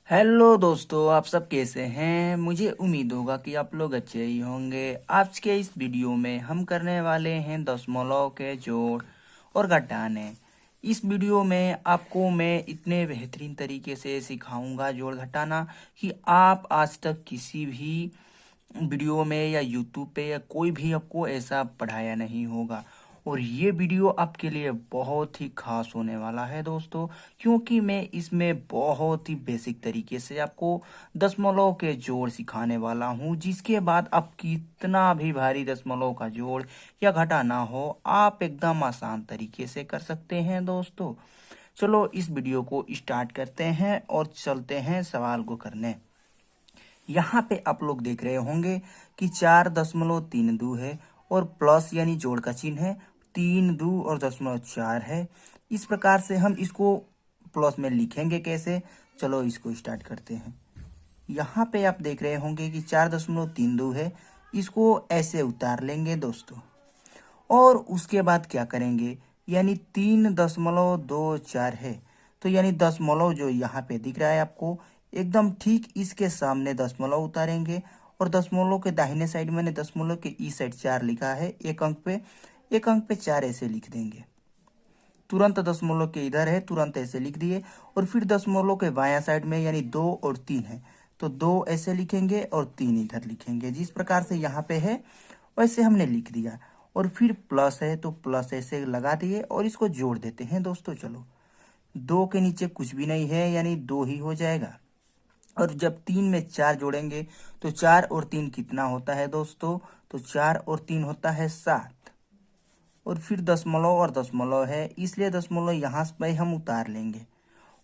Hello दोस्तों, आप सब कैसे हैं। मुझे उम्मीद होगा कि आप लोग अच्छे ही होंगे। आज के इस वीडियो में हम करने वाले हैं दशमलव के जोड़ और घटाने। इस वीडियो में आपको मैं इतने बेहतरीन तरीके से सिखाऊंगा जोड़ घटाना कि आप आज तक किसी भी वीडियो में या यूट्यूब पे या कोई भी आपको ऐसा पढ़ाया नहीं होगा। और ये वीडियो आपके लिए बहुत ही खास होने वाला है दोस्तों, क्योंकि मैं इसमें बहुत ही बेसिक तरीके से आपको दशमलव के जोड़ सिखाने वाला हूँ, जिसके बाद आप कितना भी भारी दशमलव का जोड़ या घटाना हो आप एकदम आसान तरीके से कर सकते हैं दोस्तों। चलो इस वीडियो को स्टार्ट करते हैं और चलते हैं सवाल को करने। यहाँ पे आप लोग देख रहे होंगे कि 4.32 है और प्लस यानी जोड़ का चिन्ह है, 3 2 और 0.4 है। इस प्रकार से हम इसको प्लस में लिखेंगे कैसे, चलो इसको स्टार्ट करते हैं। यहाँ पे आप देख रहे होंगे कि 4.32 है, इसको ऐसे उतार लेंगे दोस्तों। और उसके बाद क्या करेंगे, यानी 3.24 है, तो यानी दशमलव जो यहाँ पे दिख रहा है आपको एकदम ठीक इसके सामने दशमलव उतारेंगे। और दशमलव के दाहिने साइड मैंने दशमलव के ई साइड 4 लिखा है, एक अंक पे 4 ऐसे लिख देंगे। तुरंत दशमलव के इधर है, तुरंत ऐसे लिख दिए। और फिर दशमलव के बायां साइड में यानी 2 और 3 है, तो 2 ऐसे लिखेंगे और 3 इधर लिखेंगे। जिस प्रकार से यहाँ पे है वैसे हमने लिख दिया। और फिर प्लस है तो प्लस ऐसे लगा दिए और इसको जोड़ देते हैं दोस्तों। चलो, 2 के नीचे कुछ भी नहीं है यानी 2 ही हो जाएगा। और जब 3 में 4 जोड़ेंगे तो 4 और 3 कितना होता है दोस्तों, तो 4 और 3 होता है 7। और फिर दशमलव और दशमलव है, इसलिए दशमलव यहाँ पे हम उतार लेंगे।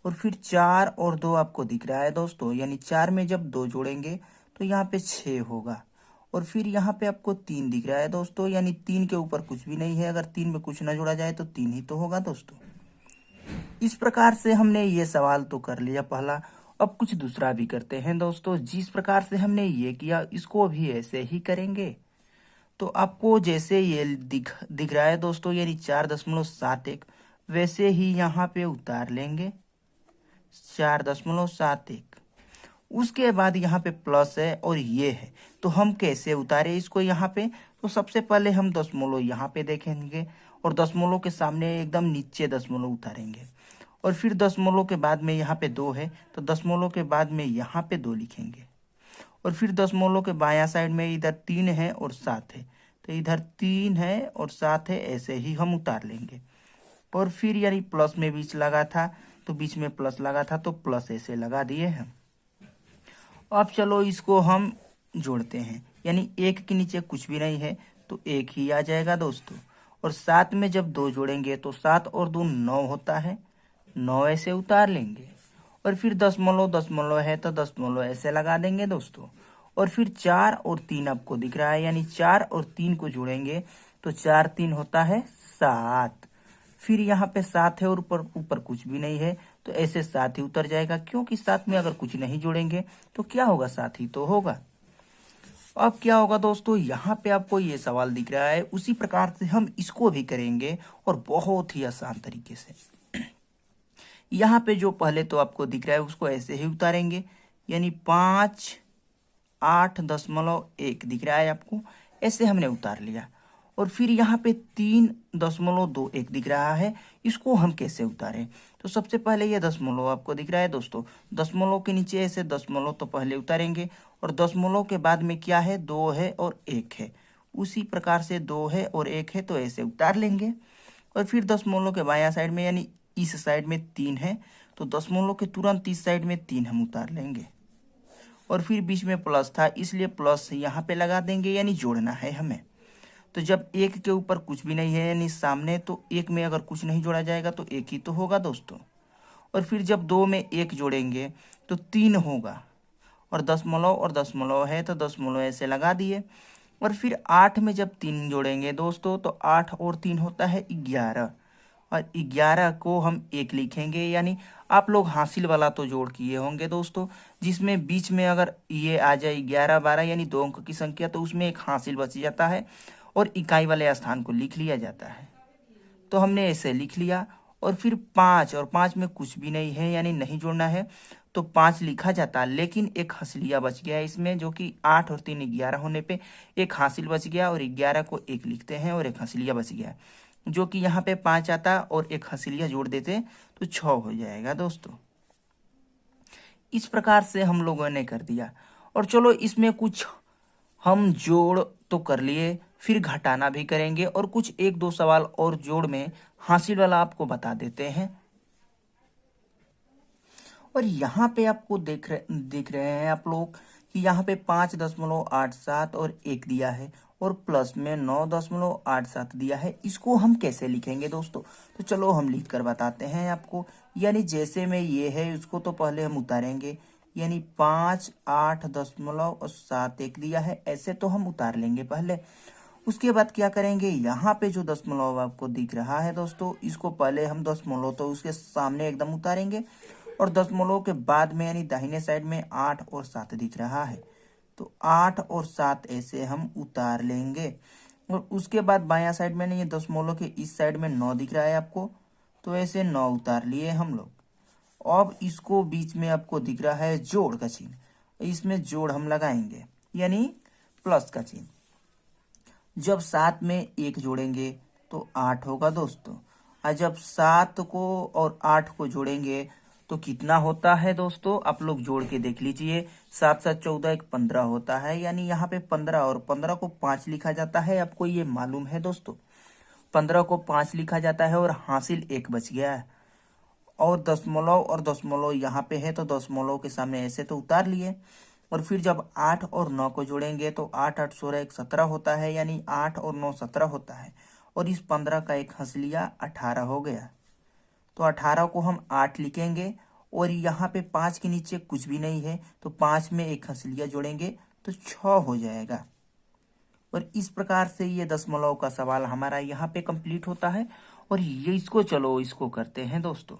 और फिर 4 और 2 आपको दिख रहा है दोस्तों, यानी 4 में जब 2 जोड़ेंगे तो यहाँ पे 6 होगा। और फिर यहाँ पे आपको 3 दिख रहा है दोस्तों, यानी 3 के ऊपर कुछ भी नहीं है, अगर 3 में कुछ ना जोड़ा जाए तो 3 ही तो होगा दोस्तों। इस प्रकार से हमने ये सवाल तो कर लिया पहला। अब कुछ दूसरा भी करते हैं दोस्तों। जिस प्रकार से हमने ये किया इसको भी ऐसे ही करेंगे। तो आपको जैसे ये दिख रहा है दोस्तों, यानी 4.71, वैसे ही यहाँ पे उतार लेंगे 4.71। उसके बाद यहाँ पे प्लस है और ये है, तो हम कैसे उतारे इसको यहाँ पे, तो सबसे पहले हम दशमलव यहाँ पे देखेंगे और दशमलव के सामने एकदम नीचे दशमलव उतारेंगे। और फिर दशमलव के बाद में यहाँ पे 2 है, तो दशमलव के बाद में यहाँ पे 2 लिखेंगे। और फिर दशमलव के बायां साइड में इधर 3 है और 7 है, तो इधर 3 है और 7 है, ऐसे ही हम उतार लेंगे। और फिर यानी प्लस में बीच लगा था तो बीच में प्लस लगा था तो प्लस ऐसे लगा दिए हैं। अब चलो इसको हम जोड़ते हैं, यानी 1 के नीचे कुछ भी नहीं है तो 1 ही आ जाएगा दोस्तों। और 7 में जब 2 जोड़ेंगे तो 7 और 2 9 होता है, 9 ऐसे उतार लेंगे। और फिर दशमलव दशमलव है तो दशमलव ऐसे लगा देंगे दोस्तों। और फिर 4 और 3 आपको दिख रहा है, यानी 4 और 3 को जोड़ेंगे तो 4 3 होता है 7। फिर यहाँ पे 7 है और ऊपर ऊपर कुछ भी नहीं है, तो ऐसे 7 ही उतर जाएगा, क्योंकि 7 में अगर कुछ नहीं जोड़ेंगे तो क्या होगा, 7 ही तो होगा। अब क्या होगा दोस्तों, यहाँ पे आपको ये सवाल दिख रहा है, उसी प्रकार से हम इसको भी करेंगे और बहुत ही आसान तरीके से। यहाँ पे जो पहले तो आपको दिख रहा है उसको ऐसे ही उतारेंगे, यानी 5 8.1 दिख रहा है आपको, ऐसे हमने उतार लिया। और फिर यहाँ पे 3.21 दिख रहा है, इसको हम कैसे उतारें, तो सबसे पहले ये दशमलव आपको दिख रहा है दोस्तों, दशमलव के नीचे ऐसे दशमलव तो पहले उतारेंगे। और दशमलव के बाद में क्या है, 2 है और 1 है, उसी प्रकार से 2 है और 1 है तो ऐसे उतार लेंगे। और फिर दशमलव के बायां साइड में यानी इस साइड में 3 है, तो दशमलव के तुरंत इस साइड में 3 हम उतार लेंगे। और फिर बीच में प्लस था इसलिए प्लस यहाँ पे लगा देंगे, यानी जोड़ना है हमें। तो जब 1 के ऊपर कुछ भी नहीं है यानी सामने, तो 1 में अगर कुछ नहीं जोड़ा जाएगा तो 1 ही तो होगा दोस्तों। और फिर जब 2 में 1 जोड़ेंगे तो 3 होगा। और दशमलव है तो दशमलव ऐसे लगा दिए। और फिर 8 में जब 3 जोड़ेंगे दोस्तों तो 8 और 3 होता है 11। और 11 को हम 1 लिखेंगे, यानी आप लोग हासिल वाला तो जोड़ किए होंगे दोस्तों, जिसमें बीच में अगर ये आ जाए 11 12 यानी 2 अंक की संख्या, तो उसमें एक हासिल बच जाता है और इकाई वाले स्थान को लिख लिया जाता है। तो हमने ऐसे लिख लिया। और फिर 5 और 5 में कुछ भी नहीं है यानी नहीं जोड़ना है, तो 5 लिखा जाता, लेकिन एक हंसलिया बच गया इसमें, जो कि 8 और 3 11 होने पे एक हासिल बच गया और 11 को 1 लिखते हैं और एक हंसलिया बच गया, जो कि यहाँ पे 5 आता और एक हंसलिया जोड़ देते तो 6 हो जाएगा दोस्तों। इस प्रकार से हम लोगों ने कर दिया। और चलो इसमें कुछ हम जोड़ तो कर लिए, फिर घटाना भी करेंगे और कुछ 1-2 सवाल और जोड़ में हासिल वाला आपको बता देते हैं। और यहाँ पे आपको देख रहे हैं आप लोग कि यहाँ पे 5.87 और 1 दिया है और प्लस में 9.87 दिया है। इसको हम कैसे लिखेंगे दोस्तों? तो चलो हम लिख कर बताते हैं आपको। यानी जैसे में ये है उसको तो पहले हम उतारेंगे, यानी 5 8.71 दिया है, ऐसे तो हम उतार लेंगे पहले। उसके बाद क्या करेंगे, यहाँ पे जो दशमलव आपको दिख रहा है दोस्तों, इसको पहले हम दशमलव तो उसके सामने एकदम उतारेंगे और दशमलव के बाद में यानी दाहिने साइड में 8 और 7 दिख रहा है, तो 8 और 7 ऐसे हम उतार लेंगे। और उसके बाद बायां साइड में नहीं, दशमलव के इस साइड में 9 दिख रहा है आपको, तो ऐसे 9 उतार लिए हम लोग। अब इसको बीच में आपको दिख रहा है जोड़ का चिन्ह, इसमें जोड़ हम लगाएंगे यानी प्लस का चिन्ह। जब 7 में 1 जोड़ेंगे तो 8 होगा दोस्तों, और जब 7 को और 8 को जोड़ेंगे तो कितना होता है दोस्तों? आप लोग जोड़ के देख लीजिए। 7 7 14 1 15 होता है, यानी यहाँ पे 15 और 15 को 5 लिखा जाता है, आपको ये मालूम है दोस्तों। 15 को 5 लिखा जाता है और हासिल 1 बच गया है। और दशमलव यहाँ पे है तो दशमलव के सामने ऐसे तो उतार लिए। और फिर जब 8 और 9 को जोड़ेंगे तो 8 8 16 1 17 होता है, यानी 8 और 9 17 होता है। और इस 15 का एक हंस लिया, 18 हो गया। तो 18 को हम 8 लिखेंगे और यहाँ पे 5 के नीचे कुछ भी नहीं है, तो 5 में एक हंस लिया जोड़ेंगे तो 6 हो जाएगा। और इस प्रकार से ये दशमलव का सवाल हमारा यहाँ पे कंप्लीट होता है। और ये इसको करते हैं दोस्तों।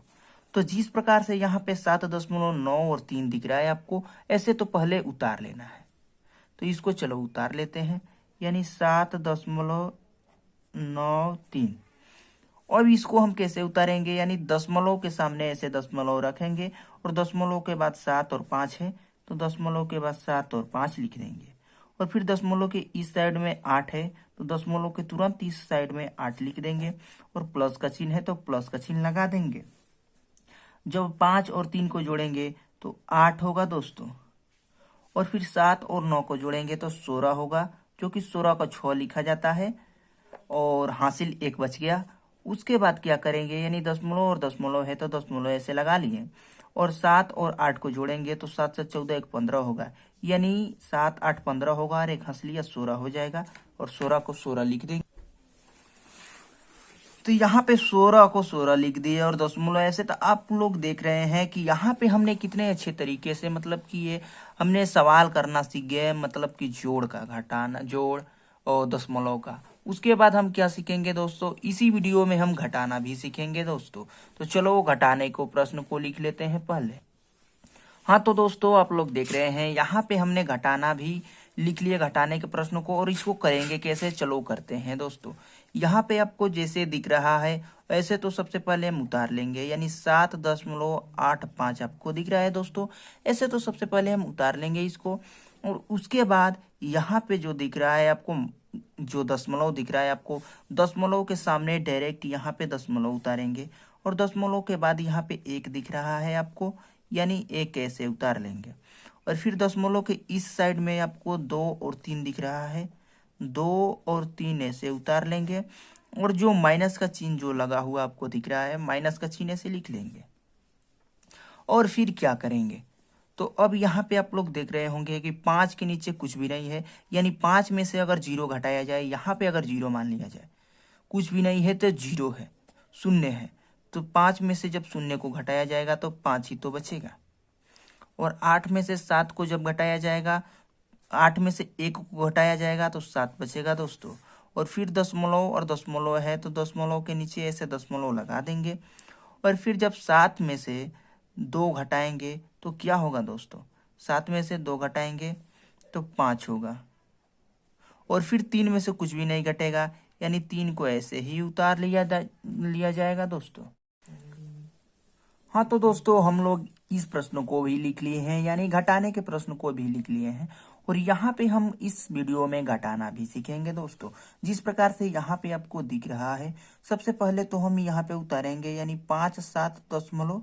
तो जिस प्रकार से यहाँ पे 7.9 और 3 दिख रहा है आपको, ऐसे तो पहले उतार लेना है। तो इसको चलो उतार लेते हैं, यानी 7.93। और इसको हम कैसे उतारेंगे, यानी दशमलव के सामने ऐसे दशमलव रखेंगे और दशमलव के बाद 7 और 5 है, तो दशमलव के बाद 7 और 5 लिख देंगे। और फिर दशमलव के इस साइड में 8 है, तो दशमलव के तुरंत इस साइड में 8 लिख देंगे और प्लस का चिन्ह है तो प्लस का चिन्ह लगा देंगे। जब 5 और 3 को जोड़ेंगे तो 8 होगा दोस्तों। और फिर 7 और 9 को जोड़ेंगे तो 16 होगा, जो कि 16 का 6 लिखा जाता है और हासिल 1 बच गया। उसके बाद क्या करेंगे, यानी दशमलव और दशमलव है तो दशमलव ऐसे लगा लिए। और 7 और 8 को जोड़ेंगे तो 7 7 14 1 15 होगा, यानी 7 8 15 होगा और एक हंस लिया 16 हो जाएगा। और 16 को 16 लिख देंगे। तो यहाँ पे 16 को 16 लिख दिए और दशमलव ऐसे। तो आप लोग देख रहे हैं कि यहाँ पे हमने कितने अच्छे तरीके से मतलब कि ये हमने सवाल करना सीख गए, मतलब कि जोड़ का, घटाना, जोड़ और दशमलव का। उसके बाद हम क्या सीखेंगे दोस्तों, इसी वीडियो में हम घटाना भी सीखेंगे दोस्तों। तो चलो वो घटाने को प्रश्न को लिख लेते हैं पहले। हाँ तो दोस्तों आप लोग देख रहे हैं यहाँ पे हमने घटाना भी लिख लिए, घटाने के प्रश्न को। और इसको करेंगे कैसे, चलो करते हैं दोस्तों। यहाँ पे आपको जैसे दिख रहा है ऐसे तो सबसे पहले हम उतार लेंगे, यानी 7.85 आपको दिख रहा है दोस्तों, ऐसे तो सबसे पहले हम उतार लेंगे इसको। और उसके बाद यहाँ पे जो दिख रहा है आपको, जो दशमलव दिख रहा है आपको, दशमलव के सामने डायरेक्ट यहाँ पे दशमलव उतारेंगे। और दशमलव के बाद यहाँ पे 1 दिख रहा है आपको, यानी 1 ऐसे उतार लेंगे। और फिर दशमलव के इस साइड में आपको 2 और 3 दिख रहा है, 2 और 3 ऐसे उतार लेंगे। और जो माइनस का चिन्ह जो लगा हुआ आपको दिख रहा है, माइनस का चिन्ह ऐसे लिख लेंगे। और फिर क्या करेंगे, तो अब यहाँ पे आप लोग देख रहे होंगे कि 5 के नीचे कुछ भी नहीं है, यानी 5 में से अगर 0 घटाया जाए, यहाँ पे अगर 0 मान लिया जाए, कुछ भी नहीं है तो 0 है, शून्य है। तो 5 में से जब शून्य को घटाया जाएगा तो 5 ही तो बचेगा। और 8 में से 7 को जब घटाया जाएगा, 8 में से 1 को घटाया जाएगा तो 7 बचेगा दोस्तों। और फिर दशमलव और दशमलव है तो दशमलव के नीचे ऐसे दशमलव लगा देंगे। और फिर जब 7 में से 2 घटाएंगे तो क्या होगा दोस्तों, 7 में से 2 घटाएंगे तो 5 होगा। और फिर 3 में से कुछ भी नहीं घटेगा, यानी 3 को ऐसे ही उतार लिया जाएगा दोस्तों। हाँ तो दोस्तों हम लोग इस प्रश्न को भी लिख लिए हैं, यानी घटाने के प्रश्न को भी लिख लिए हैं। और यहाँ पे हम इस वीडियो में घटाना भी सीखेंगे दोस्तों। जिस प्रकार से यहाँ पे आपको दिख रहा है, सबसे पहले तो हम यहाँ पे उतारेंगे, यानी 5 7 दशमलव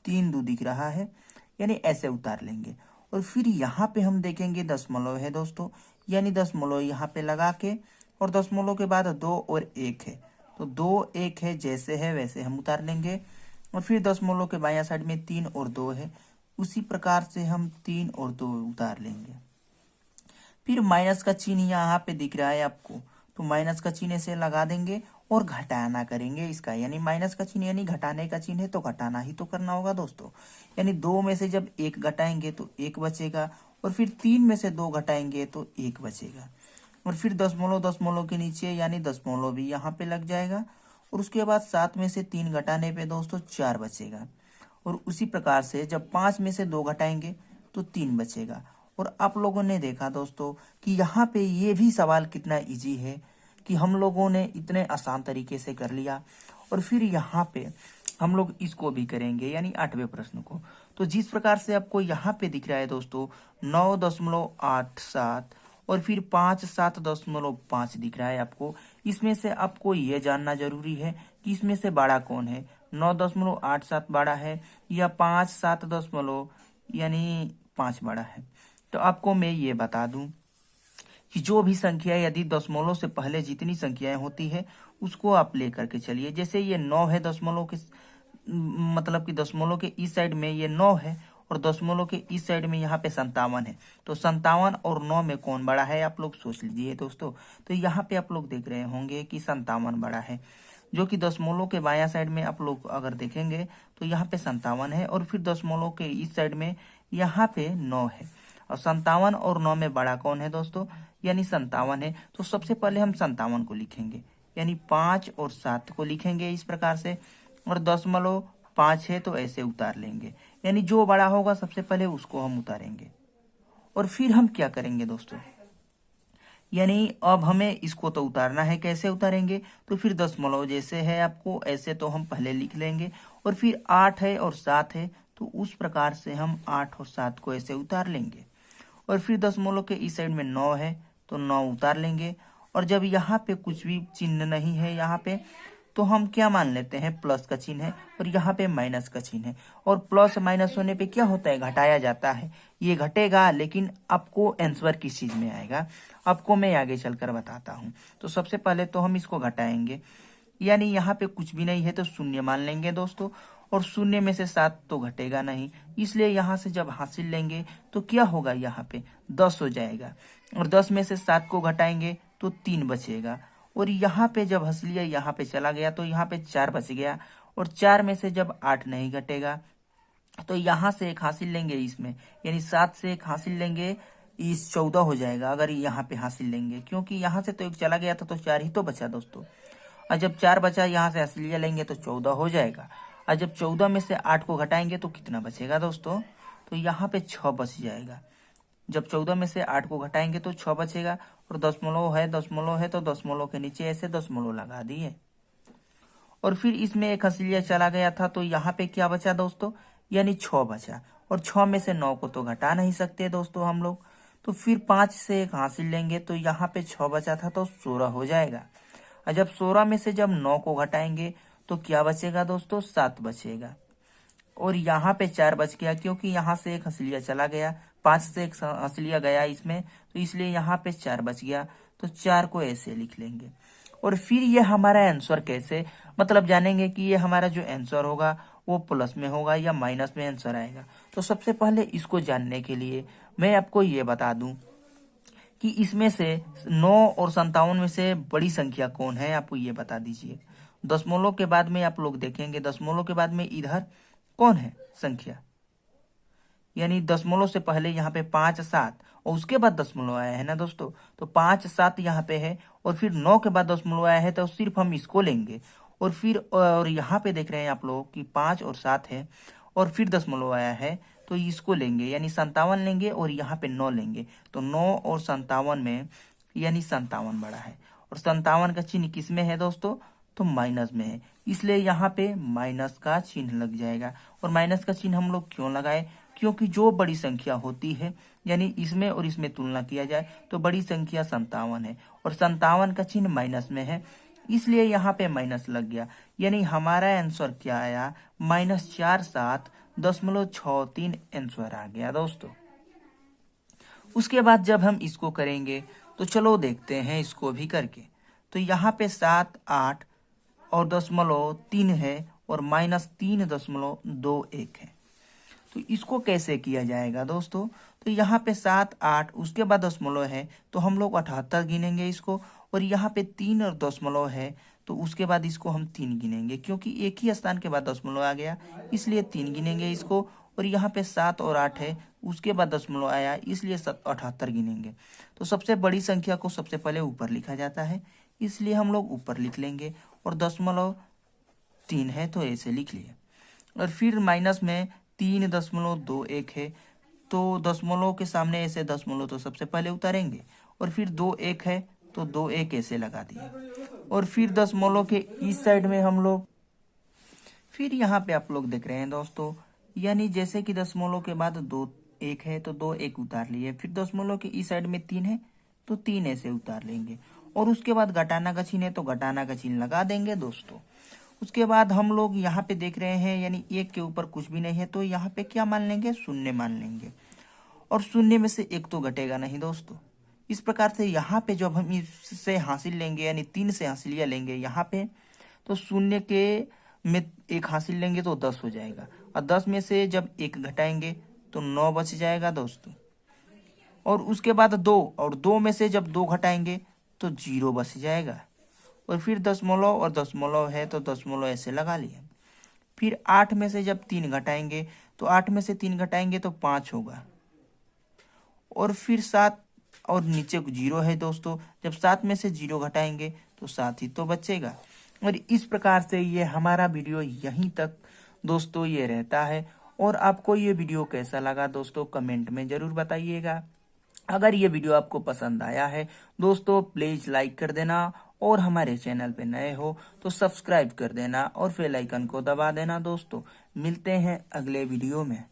3 2 दिख रहा है, यानी ऐसे उतार लेंगे। और फिर यहाँ पे हम देखेंगे दशमलव है दोस्तों, यानी दशमलव यहाँ पे लगा के, और दशमलव के बाद 2 और 1 है, तो 2 1 है, जैसे है वैसे हम उतार लेंगे। और फिर दशमलव के बायां साइड में 3 और 2 है, उसी प्रकार से हम 3 और 2 उतार लेंगे। फिर माइनस का चिन्ह यहाँ पे दिख रहा है आपको, तो माइनस का चिन्ह से लगा देंगे और घटाना करेंगे इसका, यानी माइनस का चिन्ह यानी घटाने का चिन्ह है, तो घटाना ही तो करना होगा दोस्तों। यानी 2 में से जब 1 घटाएंगे तो 1 बचेगा, और फिर 3 में से 2 घटाएंगे तो 1 बचेगा। और फिर दशमलव दशमलव के नीचे यानी दशमलव भी यहाँ पे लग जाएगा, और उसके बाद 7 में से 3 घटाने पे दोस्तों 4 बचेगा। और उसी प्रकार से जब 5 में से 2 घटाएंगे तो 3 बचेगा। और आप लोगों ने देखा दोस्तों कि यहाँ पे ये भी सवाल कितना इजी है कि हम लोगों ने इतने आसान तरीके से कर लिया। और फिर यहाँ पे हम लोग इसको भी करेंगे, यानी 8वें प्रश्न को। तो जिस प्रकार से आपको यहाँ पे दिख रहा है दोस्तों 9.87 और फिर 5 7.5 दिख रहा है आपको, इसमें से आपको ये जानना जरूरी है कि इसमें से बड़ा कौन है, 9.87 बड़ा है या 5 7 यानी 5 बड़ा है। तो आपको मैं ये बता दूं कि जो भी संख्या यदि दशमलव से पहले जितनी संख्याएं होती है उसको आप लेकर के चलिए। जैसे ये 9 है, दशमलव के मतलब कि दशमलव के इस साइड में ये 9 है, और दशमलव के इस साइड में यहाँ पे 57 है। तो 57 और 9 में कौन बड़ा है, आप लोग सोच लीजिए दोस्तों। तो यहाँ पे आप लोग देख रहे होंगे कि 57 बड़ा है, जो कि दशमलव के बायां साइड में आप लोग अगर देखेंगे तो यहाँ पे 57 है, और फिर दशमलव के इस साइड में यहाँ पे 9 है। और 57 और 9 में बड़ा कौन है दोस्तों, यानी 57 है। तो सबसे पहले हम 57 को लिखेंगे, यानी 5 और 7 को लिखेंगे इस प्रकार से, और दशमलव 5 है तो ऐसे उतार लेंगे, यानी जो बड़ा होगा सबसे पहले उसको हम उतारेंगे। और फिर हम क्या करेंगे दोस्तों, यानी अब हमें इसको तो उतारना है, कैसे उतारेंगे, तो फिर दशमलव जैसे है आपको ऐसे तो हम पहले लिख लेंगे। और फिर 8 है और 7 है, तो उस प्रकार से हम 8 और 7 को ऐसे उतार लेंगे। और फिर दशमलव के इस साइड में 9 है तो 9 उतार लेंगे। और जब यहाँ पे कुछ भी चिन्ह नहीं है यहाँ पे, तो हम क्या मान लेते हैं, प्लस का चिन्ह है, और यहाँ पे माइनस का चिन्ह है। और प्लस माइनस होने पे क्या होता है, घटाया जाता है। ये घटेगा, लेकिन आपको आंसर किस चीज में आएगा आपको मैं आगे चलकर बताता हूँ। तो सबसे पहले तो हम इसको घटाएंगे, यानी यहाँ पे कुछ भी नहीं है तो शून्य मान लेंगे दोस्तों। और शून्य में से 7 तो घटेगा नहीं, इसलिए यहाँ से जब हासिल लेंगे तो क्या होगा, यहाँ पे 10 हो जाएगा। और 10 में से 7 को घटाएंगे तो 3 बचेगा। और यहाँ पे जब हंसलिया यहाँ पे चला गया तो यहाँ पे 4 बच गया। और 4 में से जब 8 नहीं घटेगा तो यहाँ से एक हासिल लेंगे इसमें, यानी 7 से एक हासिल लेंगे, इस 14 हो जाएगा अगर यहाँ पे हासिल लेंगे, क्योंकि यहाँ से तो एक चला गया था तो 4 ही तो बचा दोस्तों। और जब 4 बचा यहाँ से हंसलिया लेंगे तो 14 हो जाएगा। और जब 14 में से 8 को घटाएंगे तो कितना बचेगा दोस्तों, तो यहाँ पे 6 बच जाएगा। जब 14 में से 8 को घटाएंगे तो 6 बचेगा। और दशमलव है तो दशमलव के नीचे ऐसे दशमलव लगा दिए। और फिर इसमें एक हंसलिया चला गया था तो यहाँ पे क्या बचा दोस्तों, यानी 6 बचा। और 6 में से 9 को तो घटा नहीं सकते दोस्तों हम लोग, तो फिर 5 से एक हासिल लेंगे तो यहाँ पे 6 बचा था तो 16 हो जाएगा। और जब 16 में से जब 9 को घटाएंगे तो क्या बचेगा दोस्तों, 7 बचेगा। और यहाँ पे 4 बच गया, क्योंकि यहाँ से एक हंसलिया चला गया, 5 से एक हंसलिया गया इसमें, तो इसलिए यहाँ पे 4 बच गया। तो 4 को ऐसे लिख लेंगे। और फिर ये हमारा आंसर कैसे, मतलब जानेंगे कि ये हमारा जो आंसर होगा वो प्लस में होगा या माइनस में आंसर आएगा। तो सबसे पहले इसको जानने के लिए मैं आपको ये बता दूं कि इसमें से 9 और 57 में से बड़ी संख्या कौन है, आपको ये बता दीजिए। दशमलव के बाद में आप लोग देखेंगे, दशमलव के बाद में इधर कौन है संख्या, यानी दशमलव से पहले यहाँ पे 5 7 और उसके बाद दशमलव आया है ना दोस्तों, तो 5 7 यहाँ पे है। और फिर 9 के बाद दशमलव आया है तो सिर्फ हम इसको लेंगे। और फिर और यहाँ पे देख रहे हैं आप लोग कि 5 और 7 है, और फिर दशमलव आया है तो इसको लेंगे, यानी 57 लेंगे, और यहाँ पे 9 लेंगे। तो 9 और 57 में यानी 57 बड़ा है। और 57 का चिन्ह किस में है दोस्तों, तो माइनस में है, इसलिए यहाँ पे माइनस का चिन्ह लग जाएगा। और माइनस का चिन्ह हम लोग क्यों लगाए, क्योंकि जो बड़ी संख्या होती है, यानी इसमें और इसमें तुलना किया जाए तो बड़ी संख्या 57 है और 57 का चिन्ह माइनस में है, इसलिए यहाँ पे माइनस लग गया। यानी हमारा आंसर क्या आया, -47.63 आंसर आ गया दोस्तों। उसके बाद जब हम इसको करेंगे तो चलो देखते हैं इसको भी करके। तो यहाँ पे 7, 8 और 0.3 है और -3.21 है। तो इसको कैसे किया जाएगा दोस्तों, तो यहाँ पे 7, 8 उसके बाद दशमलव है तो हम लोग 78 गिनेंगे इसको, और यहाँ पे 3 और दशमलव है तो उसके बाद इसको हम 3 गिनेंगे, क्योंकि एक ही स्थान के बाद दशमलव आ गया इसलिए 3 गिनेंगे इसको। और यहाँ पे 7 और 8 है उसके बाद दशमलव आया इसलिए 78 गिनेंगे। तो सबसे बड़ी संख्या को सबसे पहले ऊपर लिखा जाता है, इसलिए हम लोग ऊपर लिख लेंगे। और 0.3 है तो ऐसे लिख लिए। और फिर माइनस में 3.21 है तो दशमलव के सामने ऐसे दशमलव तो सबसे पहले उतारेंगे, और फिर 2.1 है तो 2.1 ऐसे लगा दिए। और फिर दशमलव के इस साइड में हम लोग, फिर यहाँ पे आप लोग देख रहे हैं दोस्तों, यानी जैसे कि दशमलव के बाद 2.1 है तो 2.1 उतार लिए, फिर दशमलव के इस साइड में 3 है तो 3 ऐसे उतार लेंगे, और उसके बाद घटाना का चिन्ह है तो घटाना का चिन्ह लगा देंगे दोस्तों। उसके बाद हम लोग यहाँ पे देख रहे हैं, यानी 1 के ऊपर कुछ भी नहीं है तो यहाँ पे क्या मान लेंगे, शून्य मान लेंगे। और शून्य में से 1 तो घटेगा नहीं दोस्तों। इस प्रकार से यहाँ पे जब हम इससे हासिल लेंगे, यानी 3 से हासिलिया लेंगे यहाँ पे, तो शून्य के में 1 हासिल लेंगे तो 10 हो जाएगा, और 10 में से जब 1 घटाएंगे तो 9 बच जाएगा दोस्तों। और उसके बाद 2, और 2 में से जब 2 घटाएंगे तो 0 बच जाएगा। और फिर दशमलव और दशमलव है तो दशमलव ऐसे लगा लिए। फिर 8 में से जब 3 घटाएंगे तो 8 में से 3 घटाएंगे तो 5 होगा। और फिर 7 और नीचे 0 है दोस्तों, जब 7 में से 0 घटाएंगे तो 7 ही तो बचेगा। और इस प्रकार से ये हमारा वीडियो यहीं तक दोस्तों ये रहता है। और आपको ये वीडियो कैसा लगा दोस्तों कमेंट में जरूर बताइएगा। अगर ये वीडियो आपको पसंद आया है दोस्तों प्लीज लाइक कर देना, और हमारे चैनल पे नए हो तो सब्सक्राइब कर देना और बेल आइकन को दबा देना दोस्तों। मिलते हैं अगले वीडियो में।